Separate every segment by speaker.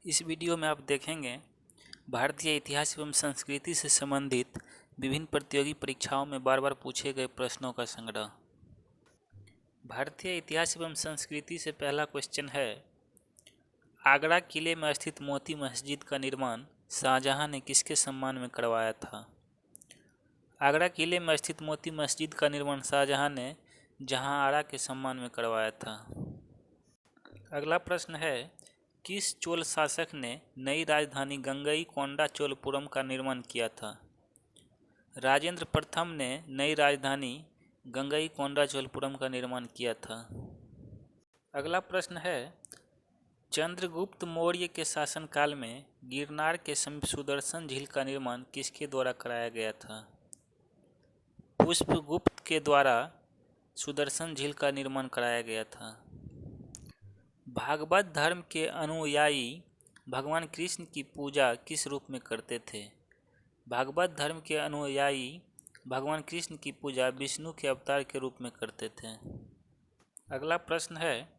Speaker 1: इस वीडियो में आप देखेंगे भारतीय इतिहास एवं संस्कृति से संबंधित विभिन्न प्रतियोगी परीक्षाओं में बार बार पूछे गए प्रश्नों का संग्रह। भारतीय इतिहास एवं संस्कृति से पहला क्वेश्चन है, आगरा किले में स्थित मोती मस्जिद का निर्माण शाहजहां ने किसके सम्मान में करवाया था? आगरा किले में स्थित मोती मस्जिद का निर्माण शाहजहां ने जहांआरा के सम्मान में करवाया था। अगला प्रश्न है, किस चोल शासक ने नई राजधानी गंगईकोंडा चोलपुरम का निर्माण किया था? राजेंद्र प्रथम ने नई राजधानी गंगईकोंडा चोलपुरम का निर्माण किया था। अगला प्रश्न है, चंद्रगुप्त मौर्य के शासनकाल में गिरनार के समीप सुदर्शन झील का निर्माण किसके द्वारा कराया गया था? पुष्पगुप्त के द्वारा सुदर्शन झील का निर्माण कराया गया था। भागवत धर्म के अनुयायी भगवान कृष्ण की पूजा किस रूप में करते थे? भागवत धर्म के अनुयायी भगवान कृष्ण की पूजा विष्णु के अवतार के रूप में करते थे। अगला प्रश्न है,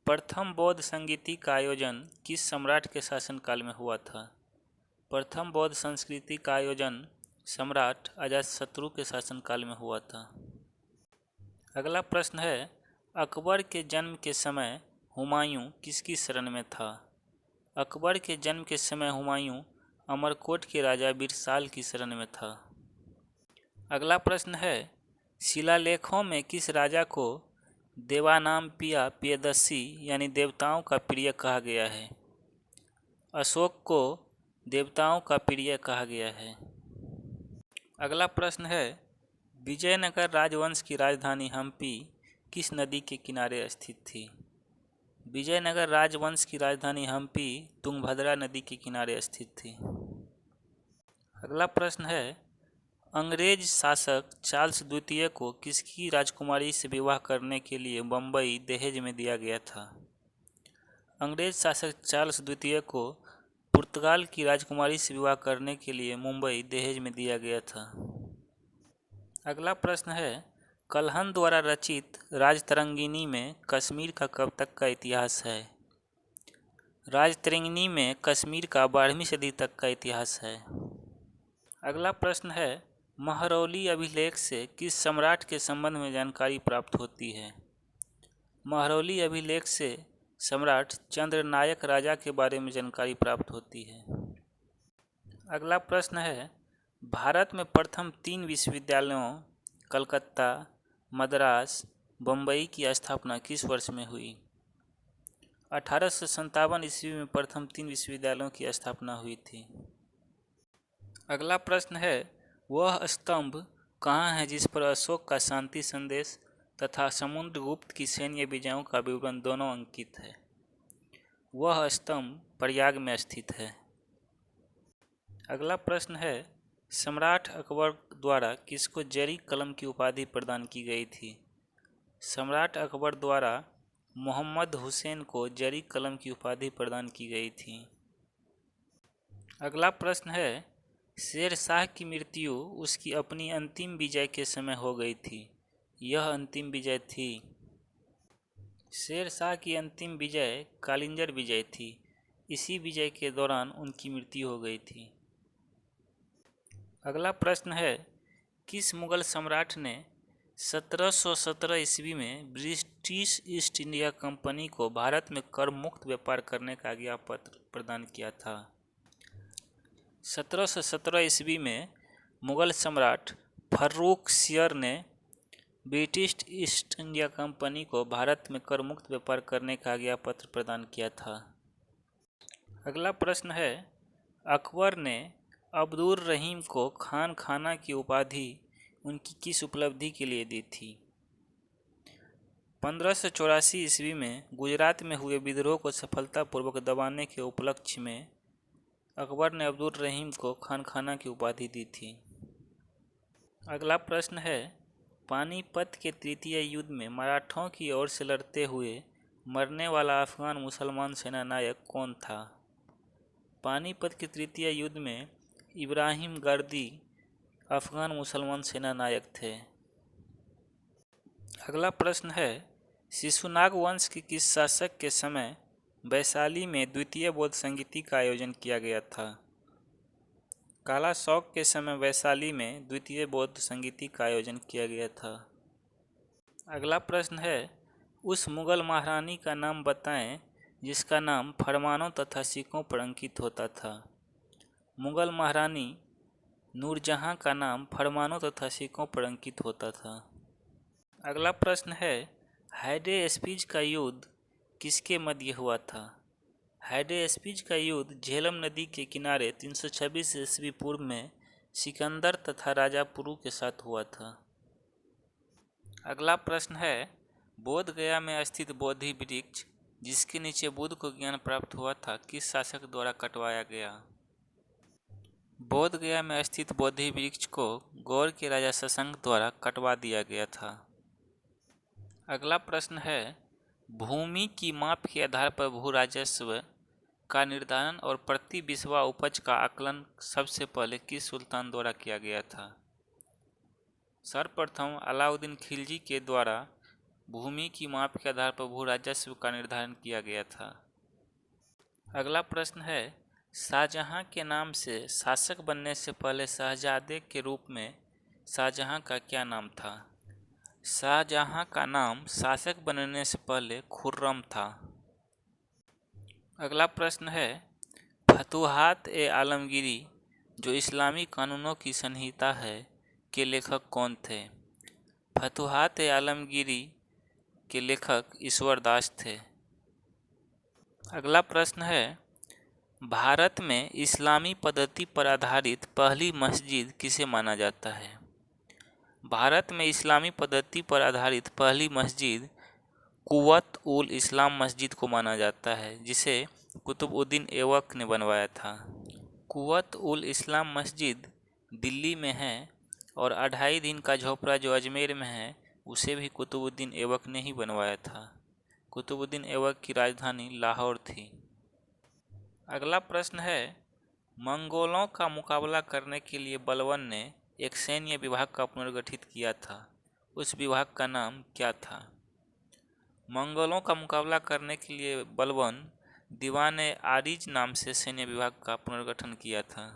Speaker 1: प्रथम बौद्ध संगीति का आयोजन किस सम्राट के शासनकाल में हुआ था? प्रथम बौद्ध संस्कृति का आयोजन सम्राट अजातशत्रु के शासनकाल में हुआ था। अगला प्रश्न है, अकबर के जन्म के समय हुमायूं किसकी शरण में था? अकबर के जन्म के समय हुमायूं अमरकोट के राजा बिरसाल की शरण में था। अगला प्रश्न है, शिलालेखों में किस राजा को देवानामपिया प्रियदर्शी यानी देवताओं का प्रिय कहा गया है? अशोक को देवताओं का प्रिय कहा गया है। अगला प्रश्न है, विजयनगर राजवंश की राजधानी हम्पी किस नदी के किनारे स्थित थी? विजयनगर राजवंश की राजधानी हम्पी तुंगभद्रा नदी के किनारे स्थित थी। अगला प्रश्न है, अंग्रेज शासक चार्ल्स द्वितीय को किसकी राजकुमारी से विवाह करने के लिए बम्बई दहेज में दिया गया था? अंग्रेज शासक चार्ल्स द्वितीय को पुर्तगाल की राजकुमारी से विवाह करने के लिए मुंबई दहेज में दिया गया था। अगला प्रश्न है, कल्हन द्वारा रचित राजतरंगिणी में कश्मीर का कब तक का इतिहास है? राजतरंगिणी में कश्मीर का 12वीं सदी तक का इतिहास है। अगला प्रश्न है, महरौली अभिलेख से किस सम्राट के संबंध में जानकारी प्राप्त होती है? महरौली अभिलेख से सम्राट चंद्रनायक राजा के बारे में जानकारी प्राप्त होती है। अगला प्रश्न है, भारत में प्रथम 3 विश्वविद्यालयों कलकत्ता, मद्रास, बम्बई की स्थापना किस वर्ष में हुई? 1857 ईस्वी में प्रथम 3 विश्वविद्यालयों की स्थापना हुई थी। अगला प्रश्न है, वह स्तंभ कहाँ है जिस पर अशोक का शांति संदेश तथा समुद्रगुप्त की सैन्य विजयों का विवरण दोनों अंकित है? वह स्तंभ प्रयाग में स्थित है। अगला प्रश्न है, सम्राट अकबर द्वारा किसको जरी कलम की उपाधि प्रदान की गई थी? सम्राट अकबर द्वारा मोहम्मद हुसैन को जरी कलम की उपाधि प्रदान की गई थी। अगला प्रश्न है, शेर शाह की मृत्यु उसकी अपनी अंतिम विजय के समय हो गई थी। यह अंतिम विजय थी। शेर शाह की अंतिम विजय कालिंजर विजय थी। इसी विजय के दौरान उनकी मृत्यु हो गई थी। अगला प्रश्न है, किस मुगल सम्राट ने 1717 ईस्वी में ब्रिटिश ईस्ट इंडिया कंपनी को भारत में कर मुक्त व्यापार करने का आज्ञापत्र प्रदान किया था? 1717 ईस्वी में मुगल सम्राट फर्रुखसियर ने ब्रिटिश ईस्ट इंडिया कंपनी को भारत में कर मुक्त व्यापार करने का आज्ञापत्र प्रदान किया था। अगला प्रश्न है, अकबर ने अब्दुर रहीम को खान खाना की उपाधि उनकी किस उपलब्धि के लिए दी थी? 1584 ईस्वी में गुजरात में हुए विद्रोह को सफलतापूर्वक दबाने के उपलक्ष्य में अकबर ने अब्दुर रहीम को खान खाना की उपाधि दी थी। अगला प्रश्न है, पानीपत के तृतीय युद्ध में मराठों की ओर से लड़ते हुए मरने वाला अफगान मुसलमान सेनानायक कौन था? पानीपत के तृतीय युद्ध में इब्राहिम गर्दी अफगान मुसलमान सेनानायक थे। अगला प्रश्न है, शिशुनाग वंश के किस शासक के समय वैशाली में द्वितीय बौद्ध संगीति का आयोजन किया गया था। काला शौक के समय वैशाली में द्वितीय बौद्ध संगीति का आयोजन किया गया था। अगला प्रश्न है, उस मुगल महारानी का नाम बताएं जिसका नाम फरमानों तथा सिक्कों पर अंकित होता था। मुगल महारानी नूरजहां का नाम फरमानों तथा सिक्कों पर अंकित होता था। अगला प्रश्न है, हाइडेस्पिज का युद्ध किसके मध्य हुआ था। हाइडेस्पिज का युद्ध झेलम नदी के किनारे 326 ईस्वी पूर्व में सिकंदर तथा राजा पुरु के साथ हुआ था। अगला प्रश्न है, बोध गया में स्थित बोधि वृक्ष जिसके नीचे बुद्ध को ज्ञान प्राप्त हुआ था किस शासक द्वारा कटवाया गया। बोध गया में स्थित बोधि वृक्ष को गौड़ के राजा शशांक द्वारा कटवा दिया गया था। अगला प्रश्न है, भूमि की माप के आधार पर भू राजस्व का निर्धारण और प्रति बिस्वा उपज का आकलन सबसे पहले किस सुल्तान द्वारा किया गया था। सर्वप्रथम अलाउद्दीन खिलजी के द्वारा भूमि की माप के आधार पर भू राजस्व का निर्धारण किया गया था। अगला प्रश्न है, शाहजहां के नाम से शासक बनने से पहले शहजादे के रूप में शाहजहां का क्या नाम था। शाहजहां का नाम शासक बनने से पहले खुर्रम था। अगला प्रश्न है, फतुहात-ए-आलमगीरी जो इस्लामी कानूनों की संहिता है के लेखक कौन थे। फतुहात-ए-आलमगीरी के लेखक ईश्वरदास थे। अगला प्रश्न है, भारत में इस्लामी पद्धति पर आधारित पहली मस्जिद किसे माना जाता है। भारत में इस्लामी पद्धति पर आधारित पहली मस्जिद कुव्वत उल इस्लाम मस्जिद को माना जाता है जिसे कुतुबुद्दीन ऐबक ने बनवाया था। कुव्वत उल इस्लाम मस्जिद दिल्ली में है और 2.5 दिन का झोपड़ा जो अजमेर में है उसे भी कुतुबुद्दीन ऐबक ने ही बनवाया था। कुतुबुद्दीन ऐबक की राजधानी लाहौर थी। अगला प्रश्न है, मंगोलों का मुकाबला करने के लिए बलबन ने एक सैन्य विभाग का पुनर्गठित किया था। उस विभाग का नाम क्या था। मंगोलों का मुकाबला करने के लिए बलबन दीवान-ए-आरिज नाम से सैन्य विभाग का पुनर्गठन किया था।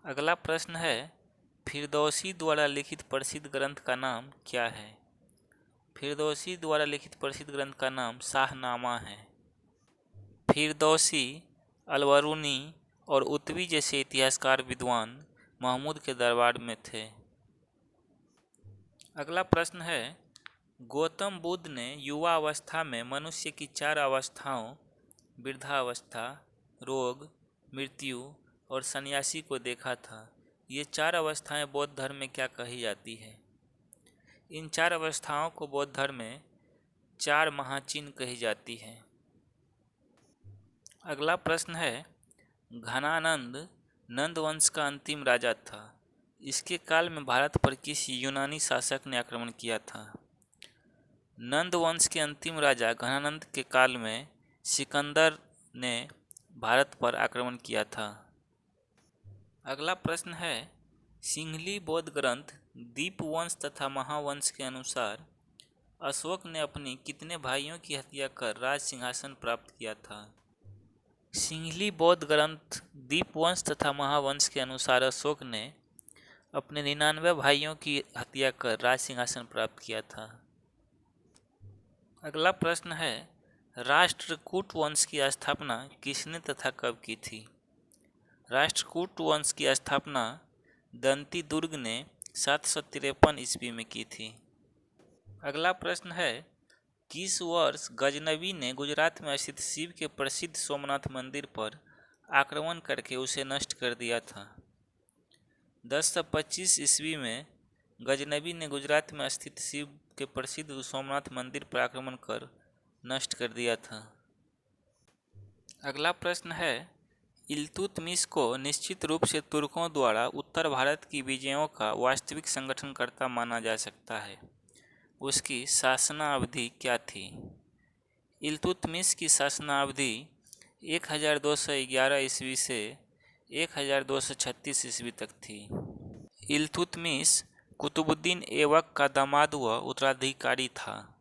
Speaker 1: अगला प्रश्न है, फिरदौसी द्वारा लिखित प्रसिद्ध ग्रंथ का नाम क्या है। फिरदौसी द्वारा लिखित प्रसिद्ध ग्रंथ का नाम शाहनामा है। फिरदौसी, अलबरूनी और उतवी जैसे इतिहासकार विद्वान महमूद के दरबार में थे। अगला प्रश्न है, गौतम बुद्ध ने युवा अवस्था में मनुष्य की 4 अवस्थाओं वृद्धावस्था, रोग, मृत्यु और सन्यासी को देखा था। ये 4 अवस्थाएं बौद्ध धर्म में क्या कही जाती है। इन 4 अवस्थाओं को बौद्ध धर्म में 4 महाचिन्ह कही जाती है। अगला प्रश्न है, घनानंद नंद वंश का अंतिम राजा था। इसके काल में भारत पर किस यूनानी शासक ने आक्रमण किया था। नंद वंश के अंतिम राजा घनानंद के काल में सिकंदर ने भारत पर आक्रमण किया था। अगला प्रश्न है, सिंहली बौद्ध ग्रंथ दीपवंश तथा महावंश के अनुसार अशोक ने अपनी कितने भाइयों की हत्या कर राज सिंहासन प्राप्त किया था। सिंहली बौद्ध ग्रंथ दीपवंश तथा महावंश के अनुसार अशोक ने अपने 99 भाइयों की हत्या कर राज सिंहासन प्राप्त किया था। अगला प्रश्न है, राष्ट्रकूट वंश की स्थापना किसने तथा कब की थी। राष्ट्रकूट वंश की स्थापना दंती दुर्ग ने 753 ईस्वी में की थी। अगला प्रश्न है, किस वर्ष गजनवी ने गुजरात में स्थित शिव के प्रसिद्ध सोमनाथ मंदिर पर आक्रमण करके उसे नष्ट कर दिया था। 1025 ईस्वी में गजनवी ने गुजरात में स्थित शिव के प्रसिद्ध सोमनाथ मंदिर पर आक्रमण कर नष्ट कर दिया था। अगला प्रश्न है, इल्तुतमिश को निश्चित रूप से तुर्कों द्वारा उत्तर भारत की विजयों का वास्तविक संगठनकर्ता माना जा सकता है। उसकी शासनावधि क्या थी। इल्तुतमिश की शासनावधि 1211 ईस्वी से 1236 ईस्वी तक थी। इल्तुतमिश कुतुबुद्दीन ऐबक का दामाद व उत्तराधिकारी था।